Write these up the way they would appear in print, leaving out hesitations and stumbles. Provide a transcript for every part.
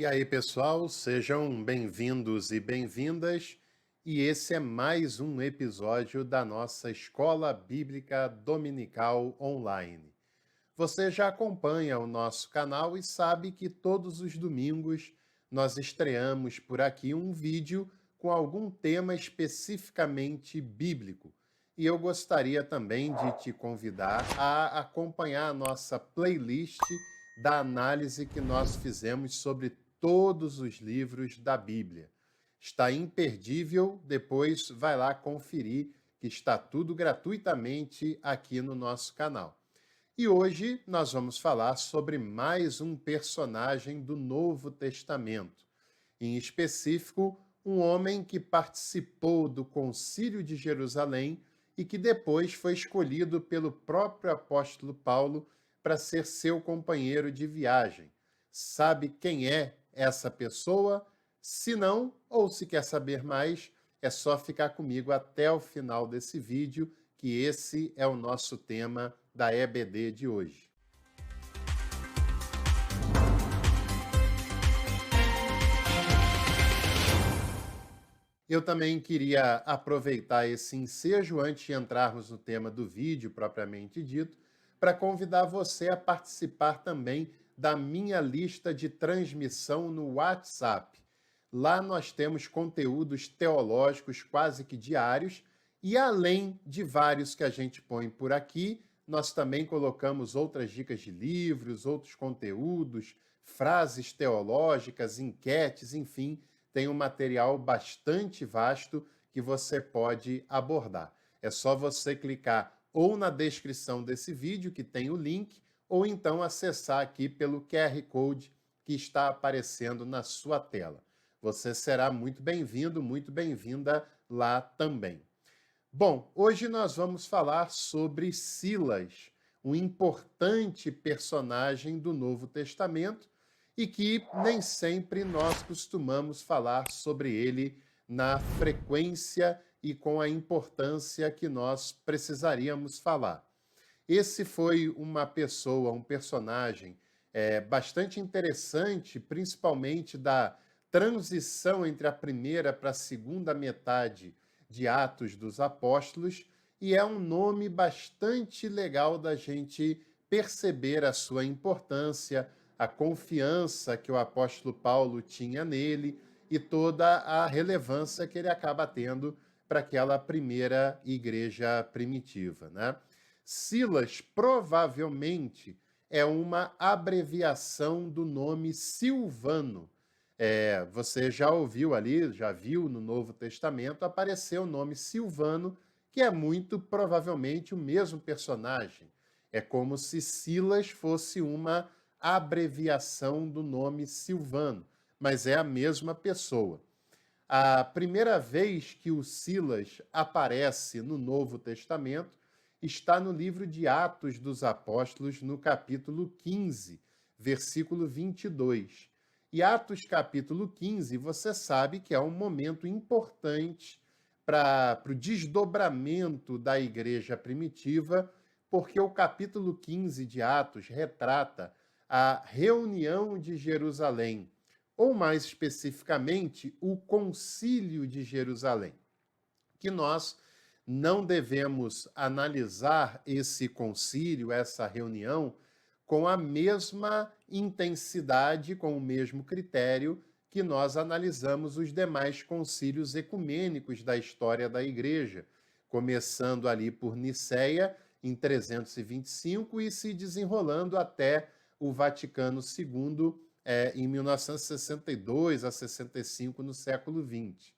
E aí, pessoal, sejam bem-vindos e bem-vindas. E esse é mais um episódio da nossa Escola Bíblica Dominical Online. Você já acompanha o nosso canal e sabe que todos os domingos nós estreamos por aqui um vídeo com algum tema especificamente bíblico. E eu gostaria também de te convidar a acompanhar a nossa playlist da análise que nós fizemos sobre todos os livros da Bíblia. Está imperdível, depois vai lá conferir que está tudo gratuitamente aqui no nosso canal. E hoje nós vamos falar sobre mais um personagem do Novo Testamento, em específico, um homem que participou do Concílio de Jerusalém e que depois foi escolhido pelo próprio apóstolo Paulo para ser seu companheiro de viagem. Sabe quem é essa pessoa? Se não, ou se quer saber mais, é só ficar comigo até o final desse vídeo, que esse é o nosso tema da EBD de hoje. Eu também queria aproveitar esse ensejo antes de entrarmos no tema do vídeo propriamente dito, para convidar você a participar também da minha lista de transmissão no WhatsApp. Lá nós temos conteúdos teológicos quase que diários e além de vários que a gente põe por aqui, nós também colocamos outras dicas de livros, outros conteúdos, frases teológicas, enquetes, enfim, tem um material bastante vasto que você pode abordar. É só você clicar ou na descrição desse vídeo, que tem o link, ou então acessar aqui pelo QR Code que está aparecendo na sua tela. Você será muito bem-vindo, muito bem-vinda lá também. Bom, hoje nós vamos falar sobre Silas, um importante personagem do Novo Testamento e que nem sempre nós costumamos falar sobre ele na frequência e com a importância que nós precisaríamos falar. Esse foi uma pessoa, um personagem bastante interessante, principalmente da transição entre a primeira para a segunda metade de Atos dos Apóstolos, e é um nome bastante legal da gente perceber a sua importância, a confiança que o apóstolo Paulo tinha nele e toda a relevância que ele acaba tendo para aquela primeira igreja primitiva, né? Silas provavelmente é uma abreviação do nome Silvano. Você já ouviu ali, já viu no Novo Testamento aparecer o nome Silvano, que é muito provavelmente o mesmo personagem. É como se Silas fosse uma abreviação do nome Silvano, mas é a mesma pessoa. A primeira vez que o Silas aparece no Novo Testamento está no livro de Atos dos Apóstolos, no capítulo 15, versículo 22. E Atos capítulo 15, você sabe que é um momento importante para o desdobramento da igreja primitiva, porque o capítulo 15 de Atos retrata a reunião de Jerusalém, ou mais especificamente, o Concílio de Jerusalém, que nós não devemos analisar esse concílio, essa reunião, com a mesma intensidade, com o mesmo critério que nós analisamos os demais concílios ecumênicos da história da Igreja, começando ali por Nicéia, em 325, e se desenrolando até o Vaticano II, em 1962 a 65, no século XX.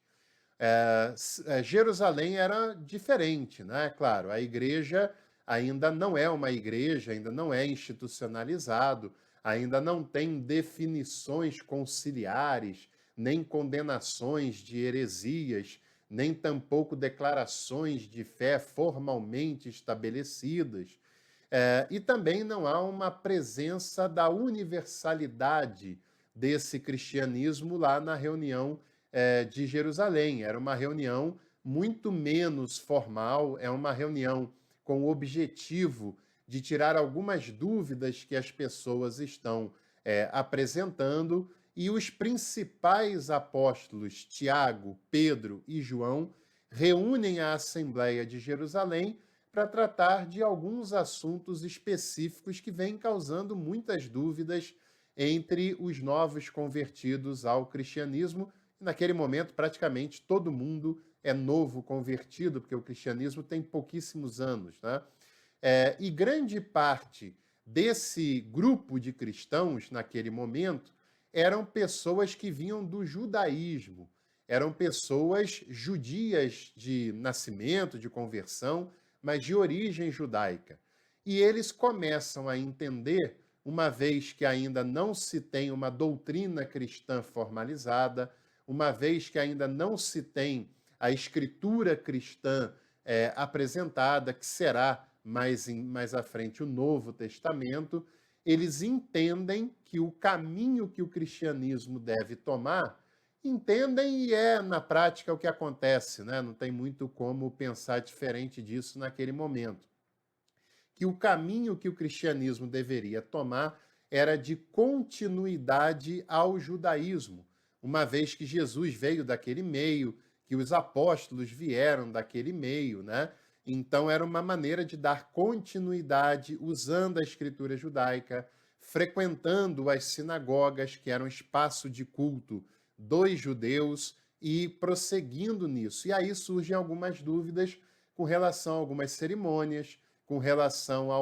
Jerusalém era diferente, né? Claro, a igreja ainda não é uma igreja, ainda não é institucionalizado, ainda não tem definições conciliares, nem condenações de heresias, nem tampouco declarações de fé formalmente estabelecidas. E também não há uma presença da universalidade desse cristianismo lá na reunião de Jerusalém. Era uma reunião muito menos formal, é uma reunião com o objetivo de tirar algumas dúvidas que as pessoas estão apresentando e os principais apóstolos, Tiago, Pedro e João, reúnem a Assembleia de Jerusalém para tratar de alguns assuntos específicos que vêm causando muitas dúvidas entre os novos convertidos ao cristianismo. Naquele momento, praticamente todo mundo é novo convertido, porque o cristianismo tem pouquíssimos anos, né? E grande parte desse grupo de cristãos, naquele momento, eram pessoas que vinham do judaísmo, eram pessoas judias de nascimento, de conversão, mas de origem judaica. E eles começam a entender, uma vez que ainda não se tem uma doutrina cristã formalizada, uma vez que ainda não se tem a escritura cristã apresentada, que será mais à frente o Novo Testamento, eles entendem que o caminho que o cristianismo deve tomar, entendem e é na prática o que acontece, né? Não tem muito como pensar diferente disso naquele momento. Que o caminho que o cristianismo deveria tomar era de continuidade ao judaísmo, uma vez que Jesus veio daquele meio, que os apóstolos vieram daquele meio, né? Então era uma maneira de dar continuidade usando a escritura judaica, frequentando as sinagogas, que eram espaço de culto dos judeus, e prosseguindo nisso. E aí surgem algumas dúvidas com relação a algumas cerimônias, com relação a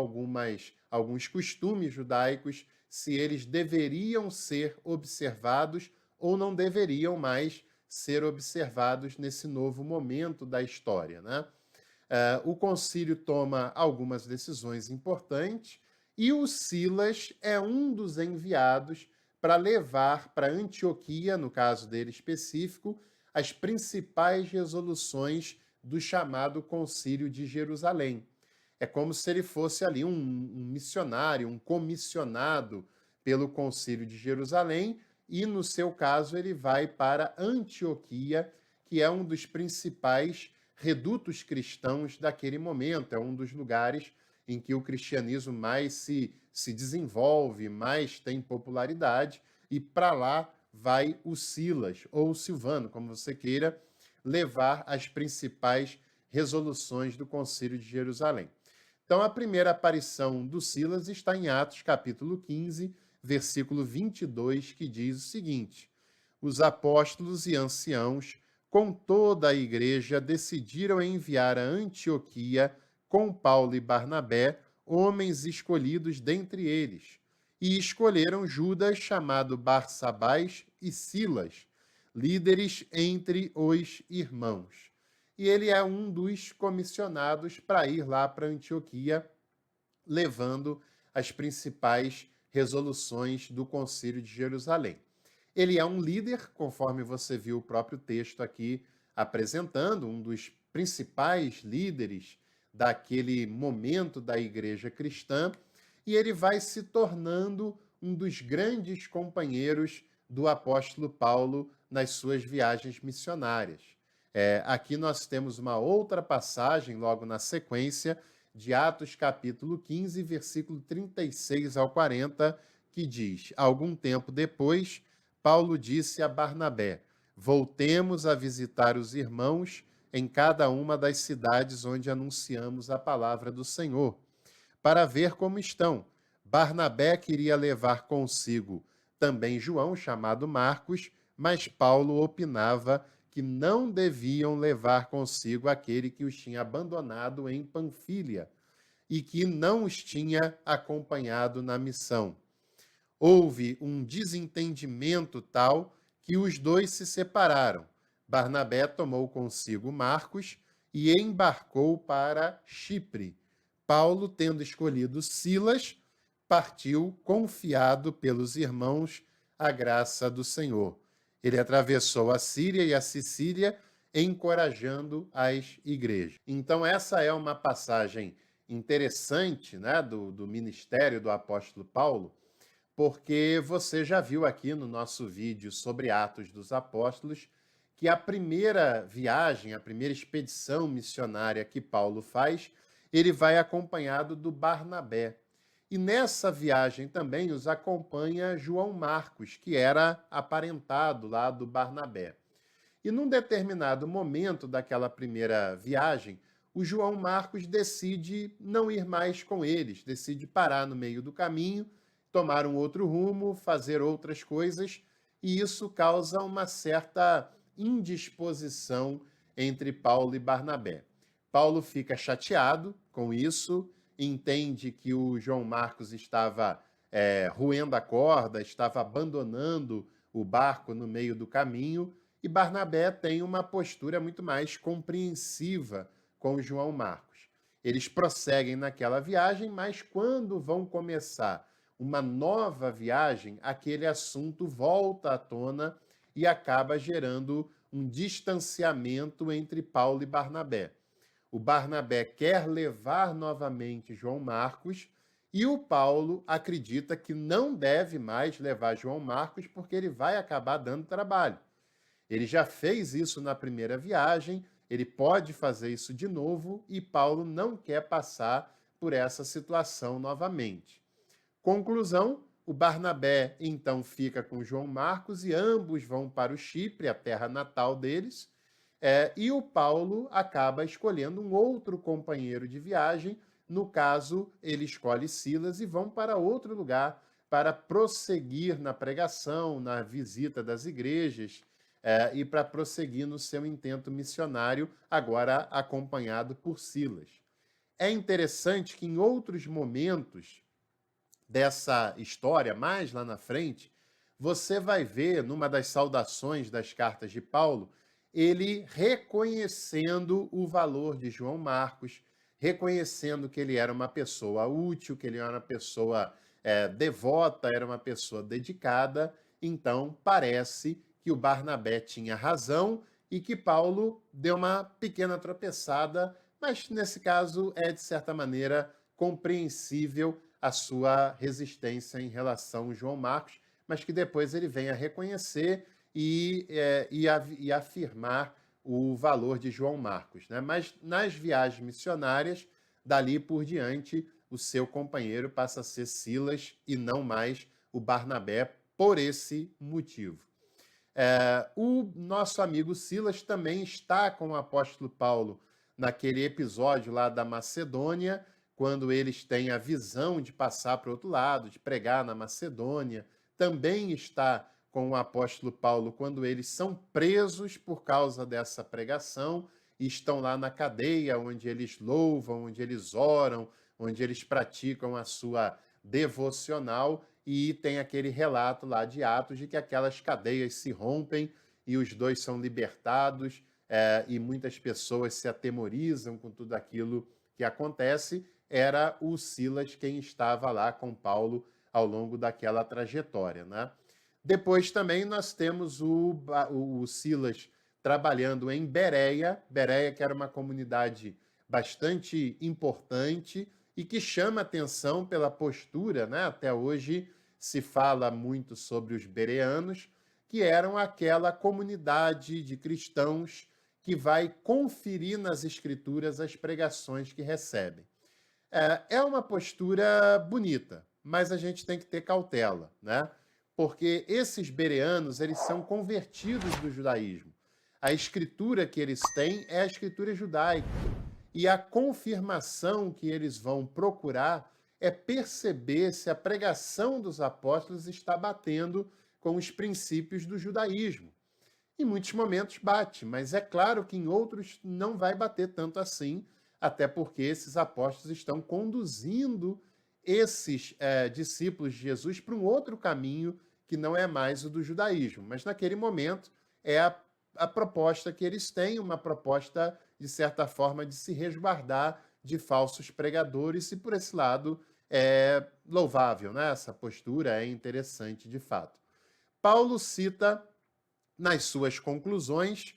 alguns costumes judaicos, se eles deveriam ser observados ou não deveriam mais ser observados nesse novo momento da história, né? O concílio toma algumas decisões importantes e o Silas é um dos enviados para levar para Antioquia, no caso dele específico, as principais resoluções do chamado Concílio de Jerusalém. É como se ele fosse ali um missionário, um comissionado pelo Concílio de Jerusalém, e no seu caso ele vai para Antioquia, que é um dos principais redutos cristãos daquele momento, é um dos lugares em que o cristianismo mais se desenvolve, mais tem popularidade, e para lá vai o Silas, ou o Silvano, como você queira, levar as principais resoluções do Concílio de Jerusalém. Então, a primeira aparição do Silas está em Atos, capítulo 15, versículo 22, que diz o seguinte: os apóstolos e anciãos, com toda a igreja, decidiram enviar a Antioquia, com Paulo e Barnabé, homens escolhidos dentre eles, e escolheram Judas, chamado Barsabás, e Silas, líderes entre os irmãos. E ele é um dos comissionados para ir lá para Antioquia, levando as principais resoluções do Concílio de Jerusalém. Ele é um líder, conforme você viu o próprio texto aqui apresentando, um dos principais líderes daquele momento da igreja cristã, e ele vai se tornando um dos grandes companheiros do apóstolo Paulo nas suas viagens missionárias. Aqui nós temos uma outra passagem, logo na sequência, de Atos capítulo 15, versículo 36 ao 40, que diz: algum tempo depois, Paulo disse a Barnabé: voltemos a visitar os irmãos em cada uma das cidades onde anunciamos a palavra do Senhor, para ver como estão. Barnabé queria levar consigo também João, chamado Marcos, mas Paulo opinava que não deviam levar consigo aquele que os tinha abandonado em Panfília e que não os tinha acompanhado na missão. Houve um desentendimento tal que os dois se separaram. Barnabé tomou consigo Marcos e embarcou para Chipre. Paulo, tendo escolhido Silas, partiu confiado pelos irmãos à graça do Senhor. Ele atravessou a Síria e a Sicília, encorajando as igrejas. Então, essa é uma passagem interessante, né, do ministério do apóstolo Paulo, porque você já viu aqui no nosso vídeo sobre Atos dos Apóstolos que a primeira viagem, a primeira expedição missionária que Paulo faz, ele vai acompanhado do Barnabé. E nessa viagem também os acompanha João Marcos, que era aparentado lá do Barnabé. E num determinado momento daquela primeira viagem, o João Marcos decide não ir mais com eles, decide parar no meio do caminho, tomar um outro rumo, fazer outras coisas, e isso causa uma certa indisposição entre Paulo e Barnabé. Paulo fica chateado com isso, entende que o João Marcos estava roendo a corda, estava abandonando o barco no meio do caminho, e Barnabé tem uma postura muito mais compreensiva com o João Marcos. Eles prosseguem naquela viagem, mas quando vão começar uma nova viagem, aquele assunto volta à tona e acaba gerando um distanciamento entre Paulo e Barnabé. O Barnabé quer levar novamente João Marcos e o Paulo acredita que não deve mais levar João Marcos porque ele vai acabar dando trabalho. Ele já fez isso na primeira viagem, ele pode fazer isso de novo e Paulo não quer passar por essa situação novamente. Conclusão: o Barnabé então fica com João Marcos e ambos vão para o Chipre, a terra natal deles, e o Paulo acaba escolhendo um outro companheiro de viagem. No caso, ele escolhe Silas e vão para outro lugar para prosseguir na pregação, na visita das igrejas, e para prosseguir no seu intento missionário, agora acompanhado por Silas. É interessante que em outros momentos dessa história, mais lá na frente, você vai ver, numa das saudações das cartas de Paulo, ele reconhecendo o valor de João Marcos, reconhecendo que ele era uma pessoa útil, que ele era uma pessoa devota, era uma pessoa dedicada. Então, parece que o Barnabé tinha razão e que Paulo deu uma pequena tropeçada, mas nesse caso é, de certa maneira, compreensível a sua resistência em relação a João Marcos, mas que depois ele vem a reconhecer e afirmar o valor de João Marcos, né? Mas nas viagens missionárias, dali por diante, o seu companheiro passa a ser Silas e não mais o Barnabé, por esse motivo. O nosso amigo Silas também está com o apóstolo Paulo naquele episódio lá da Macedônia, quando eles têm a visão de passar para o outro lado, de pregar na Macedônia. Também está com o apóstolo Paulo quando eles são presos por causa dessa pregação e estão lá na cadeia, onde eles louvam, onde eles oram, onde eles praticam a sua devocional, e tem aquele relato lá de Atos de que aquelas cadeias se rompem e os dois são libertados, e muitas pessoas se atemorizam com tudo aquilo que acontece. Era o Silas quem estava lá com Paulo ao longo daquela trajetória, né? Depois também nós temos o Silas trabalhando em Bereia, que era uma comunidade bastante importante e que chama atenção pela postura, né? Até hoje se fala muito sobre os bereanos, que eram aquela comunidade de cristãos que vai conferir nas escrituras as pregações que recebem. É uma postura bonita, mas a gente tem que ter cautela, né? Porque esses bereanos, eles são convertidos do judaísmo. A escritura que eles têm é a escritura judaica. E a confirmação que eles vão procurar é perceber se a pregação dos apóstolos está batendo com os princípios do judaísmo. Em muitos momentos bate, mas é claro que em outros não vai bater tanto assim, até porque esses apóstolos estão conduzindo esses discípulos de Jesus para um outro caminho que não é mais o do judaísmo. Mas naquele momento é a proposta que eles têm, uma proposta, de certa forma, de se resguardar de falsos pregadores, e por esse lado é louvável, né? Essa postura é interessante de fato. Paulo cita nas suas conclusões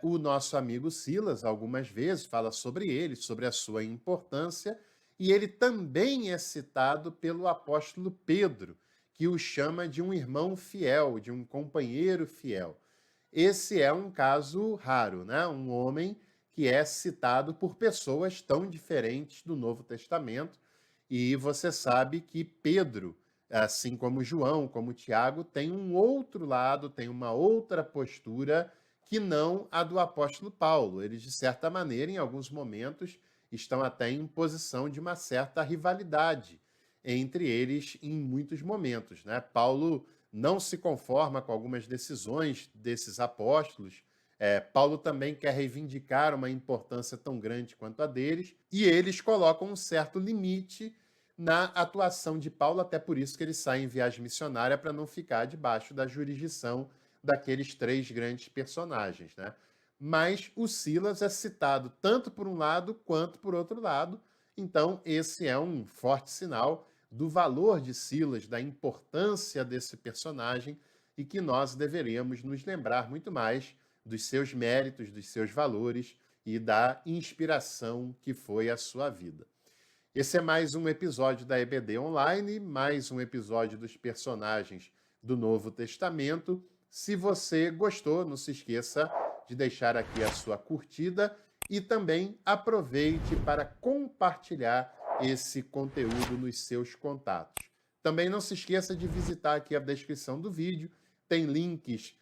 o nosso amigo Silas, algumas vezes, fala sobre ele, sobre a sua importância, e ele também é citado pelo apóstolo Pedro, que o chama de um irmão fiel, de um companheiro fiel. Esse é um caso raro, né? Um homem que é citado por pessoas tão diferentes do Novo Testamento, E você sabe que Pedro, assim como João, como Tiago, tem um outro lado, tem uma outra postura que não a do apóstolo Paulo. Eles, de certa maneira, em alguns momentos, estão até em posição de uma certa rivalidade entre eles em muitos momentos, né? Paulo não se conforma com algumas decisões desses apóstolos. Paulo também quer reivindicar uma importância tão grande quanto a deles, e eles colocam um certo limite na atuação de Paulo, até por isso que ele sai em viagem missionária para não ficar debaixo da jurisdição daqueles três grandes personagens, né? Mas o Silas é citado tanto por um lado quanto por outro lado, então esse é um forte sinal do valor de Silas, da importância desse personagem e que nós deveríamos nos lembrar muito mais dos seus méritos, dos seus valores e da inspiração que foi a sua vida. Esse é mais um episódio da EBD Online, mais um episódio dos personagens do Novo Testamento. Se você gostou, não se esqueça de deixar aqui a sua curtida e também aproveite para compartilhar esse conteúdo nos seus contatos. Também não se esqueça de visitar aqui a descrição do vídeo, tem links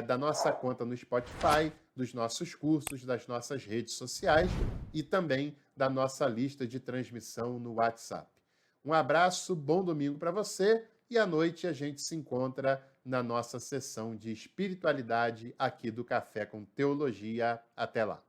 da nossa conta no Spotify, dos nossos cursos, das nossas redes sociais e também da nossa lista de transmissão no WhatsApp. Um abraço, bom domingo para você e à noite a gente se encontra na nossa sessão de espiritualidade aqui do Café com Teologia. Até lá.